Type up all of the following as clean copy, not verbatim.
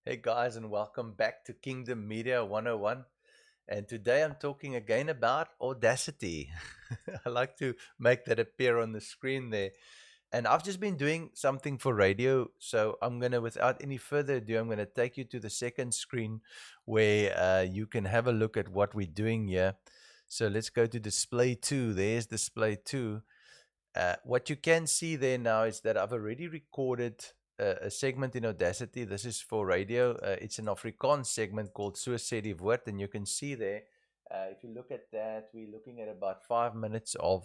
Hey guys, and welcome back to Kingdom Media 101. And today I'm talking again about Audacity. I like to make that appear on the screen there. And I've just been doing something for radio. So I'm going to, without any further ado, I'm going to take you to the second screen where you can have a look at what we're doing here. So let's go to display 2. There's display 2. What you can see there now is that I've already recorded a segment in Audacity. This is for radio. It's an Afrikaans segment called So Sê die Woord, and you can see there, if you look at that, we're looking at about 5 minutes of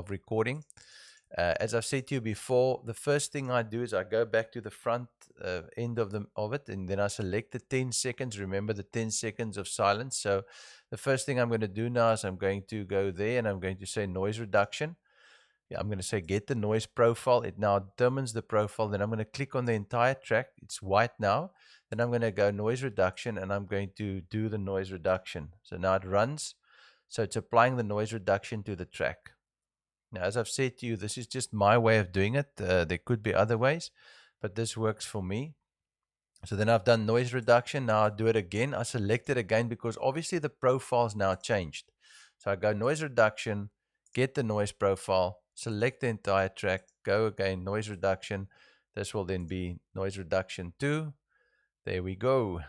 recording. As I've said to you before, the first thing I do is I go back to the front end of it, and then I select the 10 seconds. Remember the 10 seconds of silence. So the first thing I'm going to do now is I'm going to go there and I'm going to say noise reduction. Yeah, I'm going to say get the noise profile. It now determines the profile. Then I'm going to click on the entire track. It's white now. Then I'm going to go noise reduction and I'm going to do the noise reduction. So now it runs. So it's applying the noise reduction to the track. Now, as I've said to you, this is just my way of doing it. There could be other ways, but this works for me. So then I've done noise reduction. Now I do it again. I select it again because obviously the profile's now changed. So I go noise reduction, get the noise profile, select the entire track, go again, noise reduction. This will then be noise reduction 2. There we go.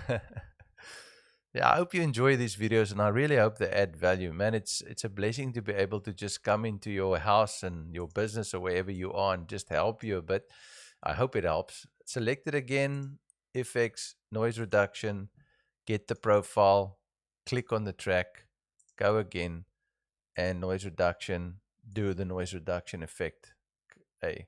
Yeah, I hope you enjoy these videos and I really hope they add value. Man, it's a blessing to be able to just come into your house and your business or wherever you are and just help you a bit. I hope it helps. Select it again, effects, noise reduction, get the profile, click on the track, go again, and noise reduction, do the noise reduction effect. Okay.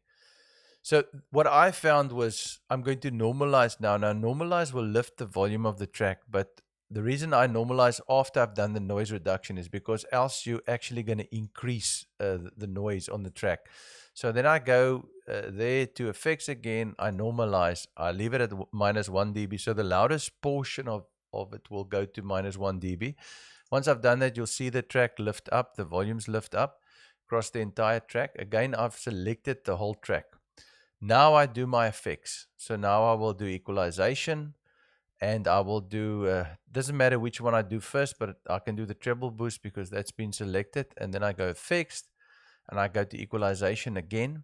So what I found was I'm going to normalize now. Now normalize will lift the volume of the track, but the reason I normalize after I've done the noise reduction is because else you're actually going to increase the noise on the track. So then I go there to effects again, I normalize, I leave it at minus 1 dB. So the loudest portion of it will go to minus 1 dB. Once I've done that, you'll see the track lift up, the volumes lift up across the entire track. Again, I've selected the whole track. Now I do my effects. So now I will do equalization and I will do, doesn't matter which one I do first, but I can do the treble boost because that's been selected. And then I go effects and I go to equalization again.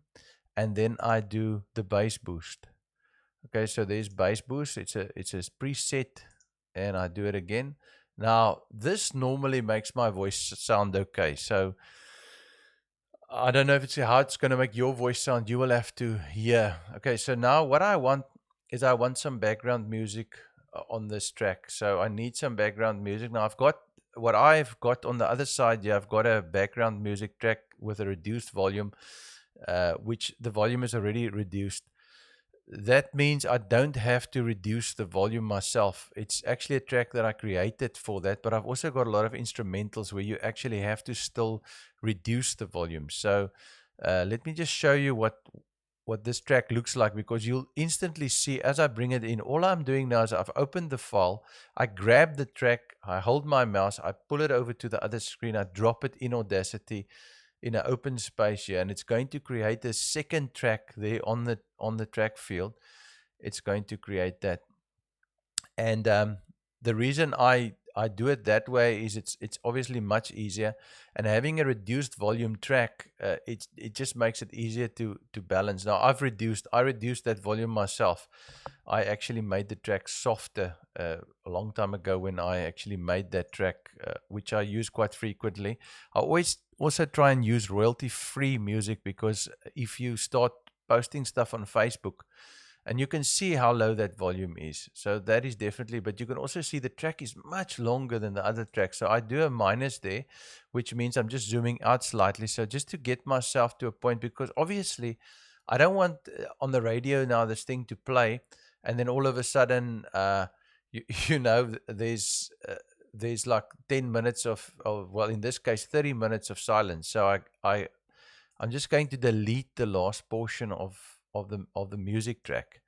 And then I do the bass boost. Okay, so there's bass boost. It's a preset and I do it again. Now, this normally makes my voice sound okay. So I don't know if it's how it's going to make your voice sound. You will have to hear. Okay, so now what I want is I want some background music on this track. So I need some background music. Now I've got what I've got on the other side here. I've got a background music track with a reduced volume, which the volume is already reduced. That means I don't have to reduce the volume myself. It's actually a track that I created for that, but I've also got a lot of instrumentals where you actually have to still reduce the volume. So let me just show you what this track looks like, because you'll instantly see as I bring it in. All I'm doing now is I've opened the file, I grab the track, I hold my mouse, I pull it over to the other screen, I drop it in Audacity in an open space here, and it's going to create a second track there on the track field. It's going to create that. And the reason I do it that way is it's obviously much easier, and having a reduced volume track, it just makes it easier to balance. Now I reduced that volume myself. I actually made the track softer a long time ago when I actually made that track, which I use quite frequently. I always also try and use royalty-free music, because if you start posting stuff on Facebook, and you can see how low that volume is. So that is definitely, but you can also see the track is much longer than the other track. So I do a minus there, which means I'm just zooming out slightly. So just to get myself to a point, because obviously I don't want on the radio now this thing to play, and then all of a sudden, you know, there's like 10 minutes of, well, in this case, 30 minutes of silence. So I'm just going to delete the last portion of the music track.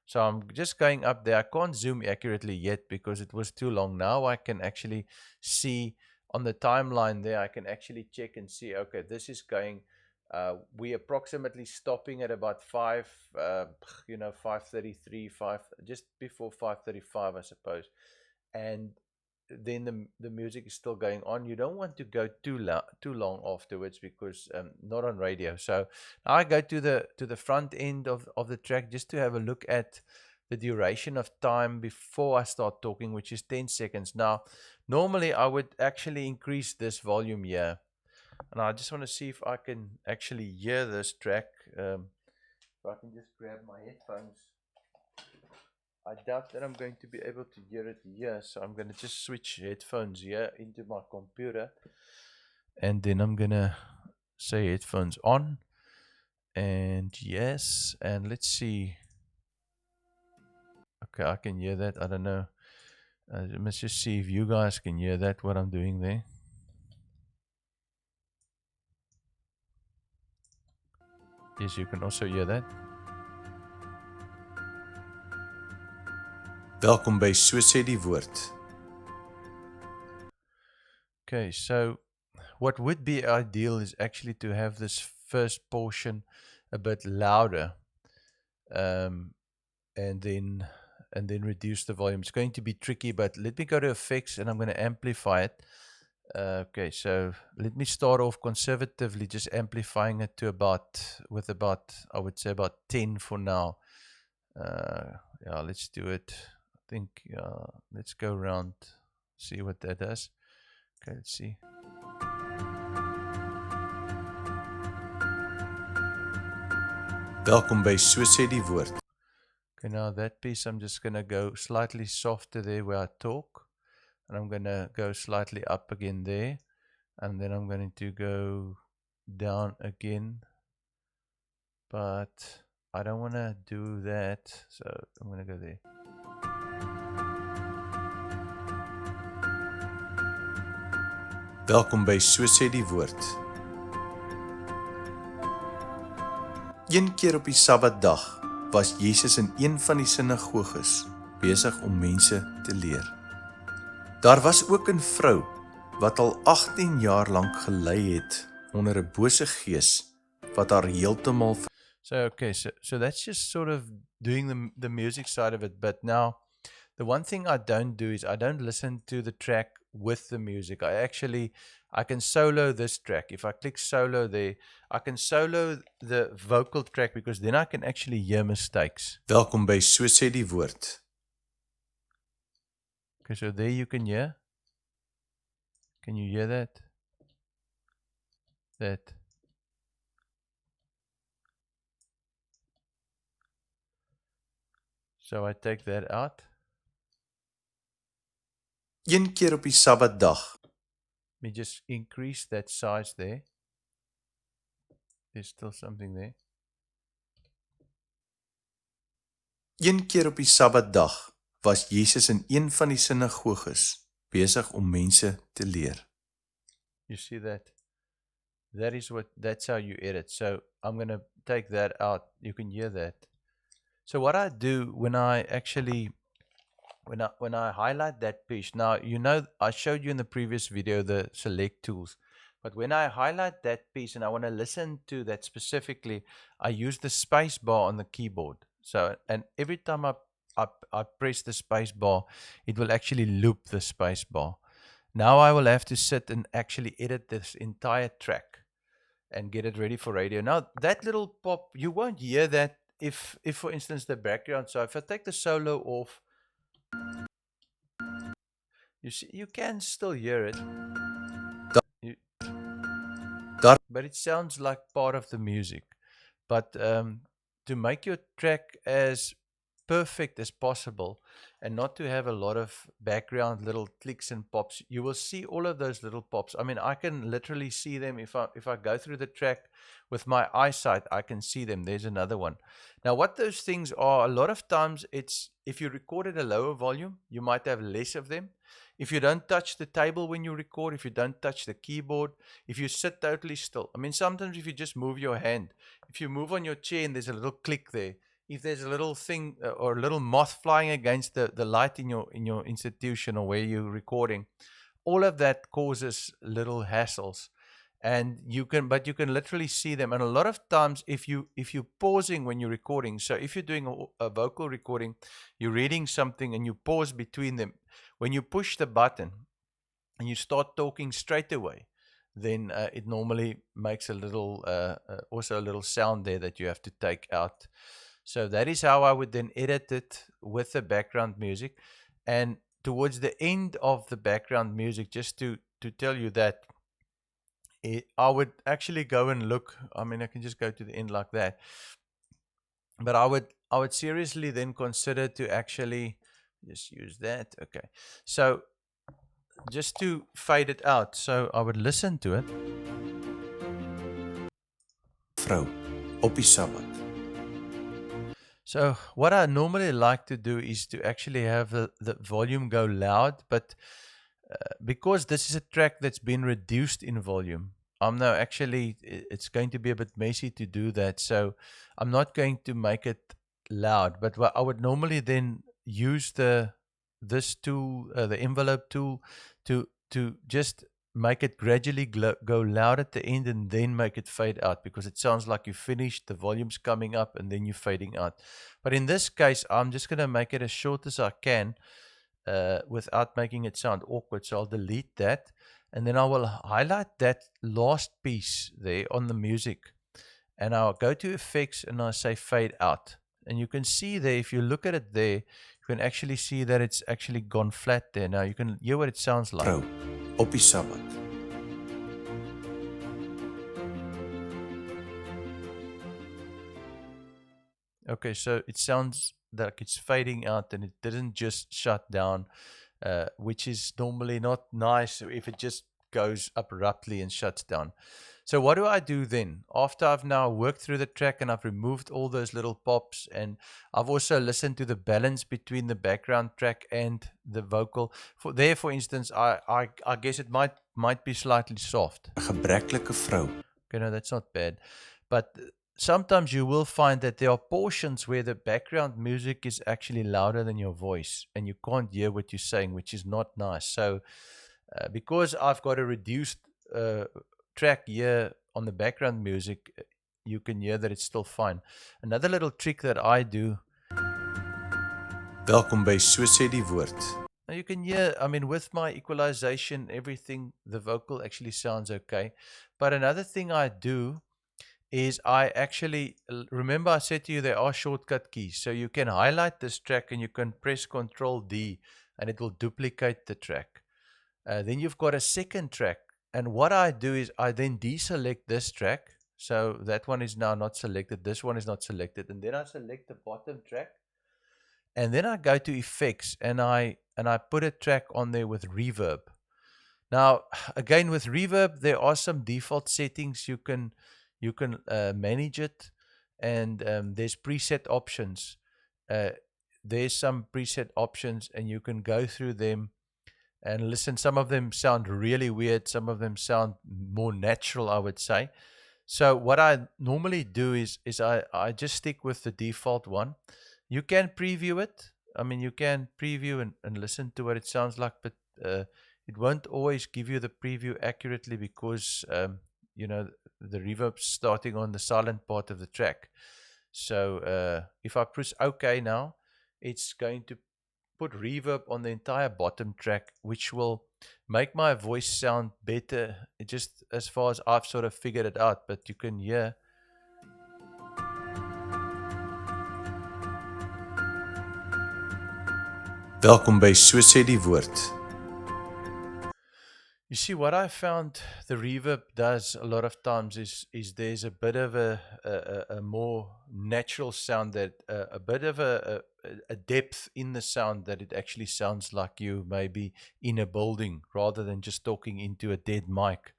So I'm just going up there. I can't zoom accurately yet because it was too long. Now I can actually see on the timeline there, I can actually check and see, okay, this is going We approximately stopping at about 5:33, just before 5:35, I suppose. And then the music is still going on. You don't want to go too long afterwards, because not on radio. So I go to the front end of the track just to have a look at the duration of time before I start talking, which is 10 seconds. Now, normally I would actually increase this volume here, and I just want to see if I can actually hear this track. If I can just grab my headphones. I doubt that I'm going to be able to hear it here, so I'm going to just switch headphones here into my computer, and then I'm going to say headphones on, and yes, and let's see. Okay, I can hear that. I don't know. Let's just see if you guys can hear that, what I'm doing there. Yes, you can also hear that. Welkom by So sê die woord. Okay, so what would be ideal is actually to have this first portion a bit louder, and then reduce the volume. It's going to be tricky, but let me go to effects and I'm going to amplify it. Okay, so let me start off conservatively, just amplifying it to I would say about 10 for now. Yeah, let's do it. I think, let's go around, see what that does. Okay, let's see. Welkom by So sê die woord. Okay, now that piece, I'm just going to go slightly softer there where I talk, and I'm going to go slightly up again there, and then I'm going to go down again, but I don't want to do that, so I'm going to go there. Welkom by So sê die woord. Een keer op die Sabbatdag was Jesus in een van die sinagoges besig om mense te leer. Daar was ook 'n vrou wat al 18 jaar lank gelei het onder 'n bose gees wat haar heeltemal. So okay, so that's just sort of doing the music side of it. But now, the one thing I don't do is I don't listen to the track with the music. I can solo this track. If I click solo there, I can solo the vocal track, because then I can actually hear mistakes. Welkom by So sê die woord. Okay, so there you can hear. Can you hear that? That. So I take that out. Een keer op die Sabbatdag. Let me just increase that size there. There's still something there. Een keer op die Sabbatdag was Jesus in een van die sinagoges besig om mense te leer. You see that? That's how you edit. So I'm going to take that out. You can hear that. So what I do when I actually, when I highlight that piece, now, I showed you in the previous video the select tools, but when I highlight that piece and I want to listen to that specifically, I use the space bar on the keyboard. So, and every time I press the space bar, it will actually loop the space bar. Now I will have to sit and actually edit this entire track and get it ready for radio. Now that little pop, you won't hear that if for instance the background. So if I take the solo off, you see, you can still hear it, but it sounds like part of the music. But to make your track as perfect as possible and not to have a lot of background little clicks and pops, you will see all of those little pops. I mean, I can literally see them if I go through the track with my eyesight. I can see them. There's another one. Now what those things are, a lot of times, it's if you record at a lower volume, you might have less of them. If you don't touch the table when you record, if you don't touch the keyboard, if you sit totally still. I mean, sometimes if you just move your hand, if you move on your chair and there's a little click there, if there's a little thing or a little moth flying against the light in your institution or where you're recording, all of that causes little hassles. and but you can literally see them. And a lot of times, if you're pausing when you're recording, so if you're doing a vocal recording, you're reading something and you pause between them, when you push the button and you start talking straight away, then it normally makes a little also a little sound there that you have to take out. So that is how I would then edit it with the background music. And towards the end of the background music, just to tell you that I would actually go and look. I mean, I can just go to the end like that, but I would seriously then consider to actually just use that. Okay, so just to fade it out, so I would listen to it. Vrou op die Sabbat. So what I normally like to do is to actually have the volume go loud, but because this is a track that's been reduced in volume, I'm now actually, it's going to be a bit messy to do that. So I'm not going to make it loud, but what I would normally then use this tool, the envelope tool, to just make it gradually go loud at the end and then make it fade out, because it sounds like you finished, the volume's coming up and then you're fading out. But in this case, I'm just going to make it as short as I can without making it sound awkward. So I'll delete that, and then I will highlight that last piece there on the music, and I'll go to effects and I'll say fade out. And you can see there, if you look at it there, you can actually see that it's actually gone flat there. Now you can hear what it sounds like. Vrou op die Sabbat. Okay, so it sounds like it's fading out and it didn't just shut down, which is normally not nice if it just goes abruptly and shuts down. So what do I do then? After I've now worked through the track and I've removed all those little pops, and I've also listened to the balance between the background track and the vocal. For instance, I guess it might be slightly soft. 'n Gebreklike vrou. Okay, no, that's not bad. But sometimes you will find that there are portions where the background music is actually louder than your voice and you can't hear what you're saying, which is not nice. So, because I've got a reduced track here on the background music, you can hear that it's still fine. Another little trick that I do. Welkom by So Sê Die Woord. Now you can hear, I mean, with my equalization, everything, the vocal actually sounds okay. But another thing I do is I actually, remember I said to you there are shortcut keys. So you can highlight this track and you can press Control D and it will duplicate the track. Then you've got a second track. And what I do is I then deselect this track. So that one is now not selected. This one is not selected. And then I select the bottom track. And then I go to effects and I put a track on there with reverb. Now, again, with reverb, there are some default settings. You can manage it, and there's preset options. There's some preset options, and you can go through them and listen. Some of them sound really weird. Some of them sound more natural, I would say. So what I normally do is I just stick with the default one. You can preview it. I mean, you can preview and listen to what it sounds like, but it won't always give you the preview accurately because, the reverb's starting on the silent part of the track. So if I press OK now, it's going to put reverb on the entire bottom track, which will make my voice sound better, just as far as I've sort of figured it out. But you can hear. Welkom by So Sê Die Woord. You see, what I found the reverb does a lot of times is there's a bit of a more natural sound, that a bit of a depth in the sound, that it actually sounds like you maybe in a building rather than just talking into a dead mic.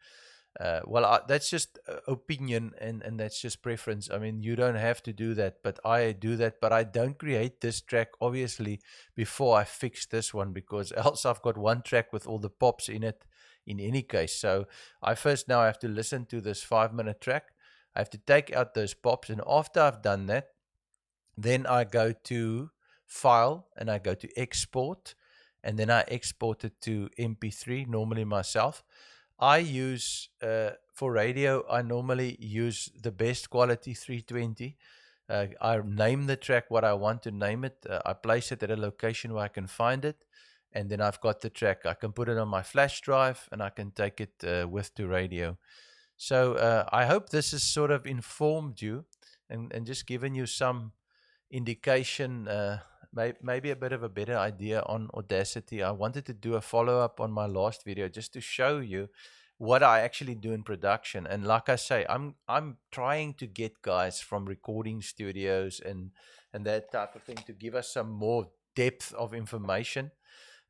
That's just opinion, and that's just preference. I mean, you don't have to do that, but I do that. But I don't create this track, obviously, before I fix this one, because else I've got one track with all the pops in it in any case. So I first now have to listen to this 5-minute track. I have to take out those pops, and after I've done that, then I go to File and I go to Export, and then I export it to MP3, normally myself. I use for radio. I normally use the best quality 320. I name the track what I want to name it. I place it at a location where I can find it, and then I've got the track. I can put it on my flash drive, and I can take it with to radio. So I hope this has sort of informed you and just given you some indication, maybe a bit of a better idea on Audacity. I wanted to do a follow up on my last video just to show you what I actually do in production. And like I say, I'm trying to get guys from recording studios and that type of thing to give us some more depth of information.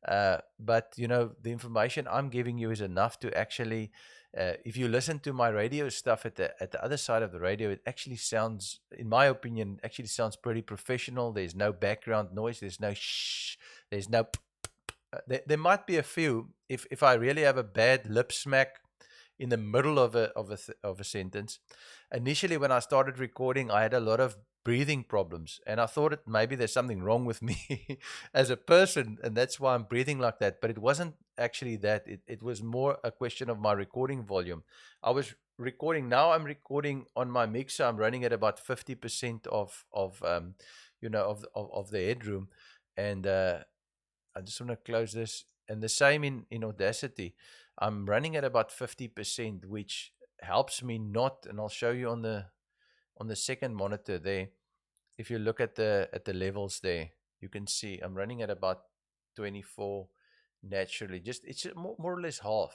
But you know, the information I'm giving you is enough to actually, if you listen to my radio stuff at the other side of the radio, it actually sounds, in my opinion, actually sounds pretty professional. There's no background noise. There's no shh. There's no. There might be a few if I really have a bad lip smack in the middle of a sentence. Initially, when I started recording, I had a lot of breathing problems, and I thought maybe there's something wrong with me as a person, and that's why I'm breathing like that. But it wasn't actually that. It was more a question of my recording volume. I was recording. Now I'm recording on my mixer. I'm running at about 50% of the headroom, and I just want to close this. And the same in Audacity. I'm running at about 50%, which helps me not, and I'll show you on the second monitor there. If you look at the levels there, you can see I'm running at about 24 naturally. Just it's more or less half.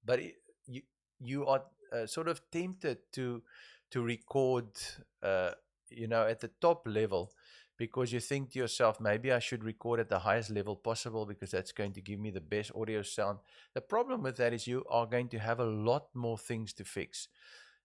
But you you are sort of tempted to record, uh, at the top level because you think to yourself, maybe I should record at the highest level possible because that's going to give me the best audio sound. The problem with that is you are going to have a lot more things to fix.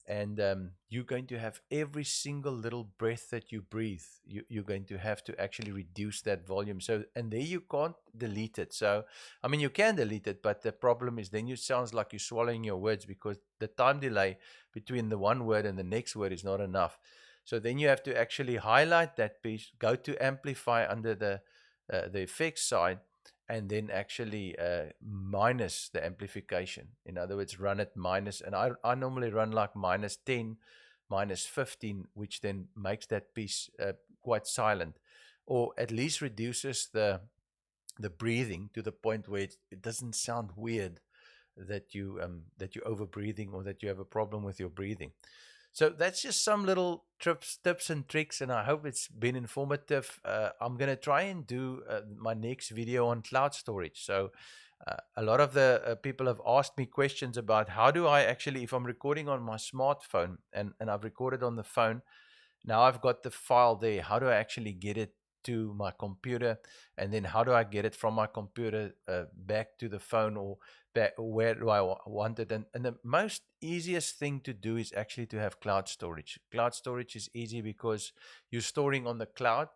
And you're going to have every single little breath that you breathe, you're going to have to actually reduce that volume. So, and there you can't delete it. So, I mean, you can delete it, but the problem is then it sounds like you're swallowing your words because the time delay between the one word and the next word is not enough. So then you have to actually highlight that piece, go to amplify under the effects side, and then actually minus the amplification. In other words, run it minus, and I normally run like minus 10, minus 15, which then makes that piece quite silent, or at least reduces the breathing to the point where it doesn't sound weird that you're over breathing or that you have a problem with your breathing. So that's just some little tips and tricks, and I hope it's been informative. I'm going to try and do my next video on cloud storage. So a lot of the people have asked me questions about how do I actually, if I'm recording on my smartphone and I've recorded on the phone, now I've got the file there. How do I actually get it to my computer? And then how do I get it from my computer back to the phone or back where do I want it? And the most easiest thing to do is actually to have cloud storage. Cloud storage is easy because you're storing on the cloud,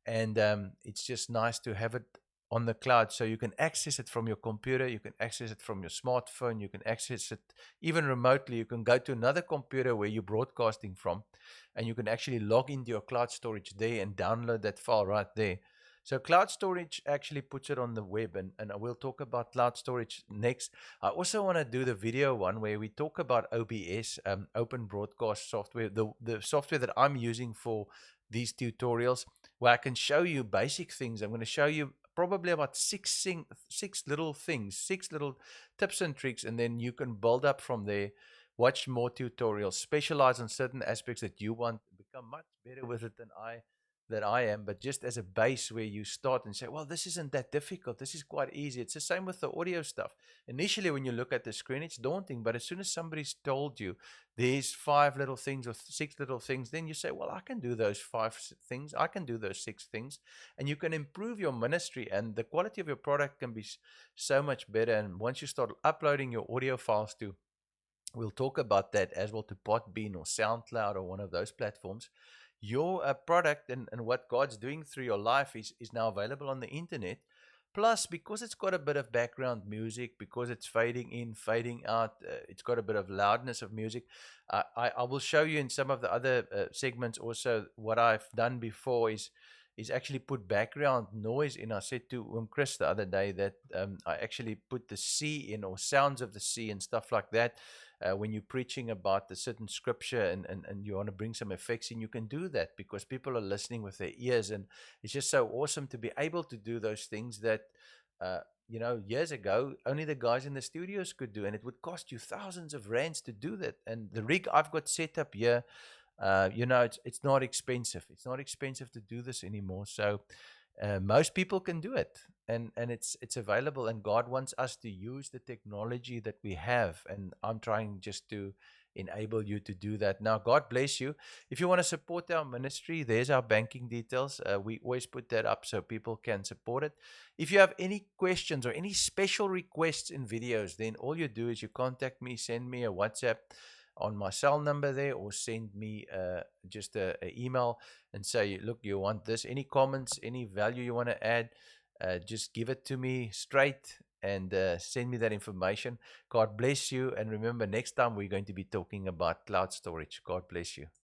and it's just nice to have it on the cloud so you can access it from your computer, you can access it from your smartphone, you can access it even remotely. You can go to another computer where you're broadcasting from, and you can actually log into your cloud storage there and download that file right there. So cloud storage actually puts it on the web, and I will talk about cloud storage next. I also want to do the video one where we talk about OBS, Open Broadcast Software, the software that I'm using for these tutorials, where I can show you basic things. I'm going to show you probably about six little things, six little tips and tricks, and then you can build up from there. Watch more tutorials, specialize on certain aspects that you want, become much better with it than I am, but just as a base where you start and say, well, this isn't that difficult. This is quite easy. It's the same with the audio stuff. Initially, when you look at the screen, it's daunting, but as soon as somebody's told you there's five little things or six little things, then you say, well, I can do those things. I can do those six things. And you can improve your ministry, and the quality of your product can be so much better. And once you start uploading your audio files to, we'll talk about that as well, to Podbean or SoundCloud or one of those platforms. Your product and what God's doing through your life is now available on the internet. Plus, because it's got a bit of background music, because it's fading in, fading out, it's got a bit of loudness of music. I will show you in some of the other segments also what I've done before is actually put background noise in. I said to Chris the other day that I actually put the sea in, or sounds of the sea and stuff like that. When you're preaching about a certain scripture, and you want to bring some effects in, you can do that because people are listening with their ears. And it's just so awesome to be able to do those things that, uh, years ago, only the guys in the studios could do. And it would cost you thousands of rands to do that. And the rig I've got set up here, it's not expensive. It's not expensive to do this anymore. So most people can do it, and it's available. And God wants us to use the technology that we have. And I'm trying just to enable you to do that. Now, God bless you. If you want to support our ministry, there's our banking details. We always put that up so people can support it. If you have any questions or any special requests in videos, then all you do is you contact me, send me a WhatsApp on my cell number there, or send me just a email and say, look, you want this, any comments, any value you want to add, just give it to me straight, and send me that information. God bless you. And remember, next time we're going to be talking about cloud storage. God bless you.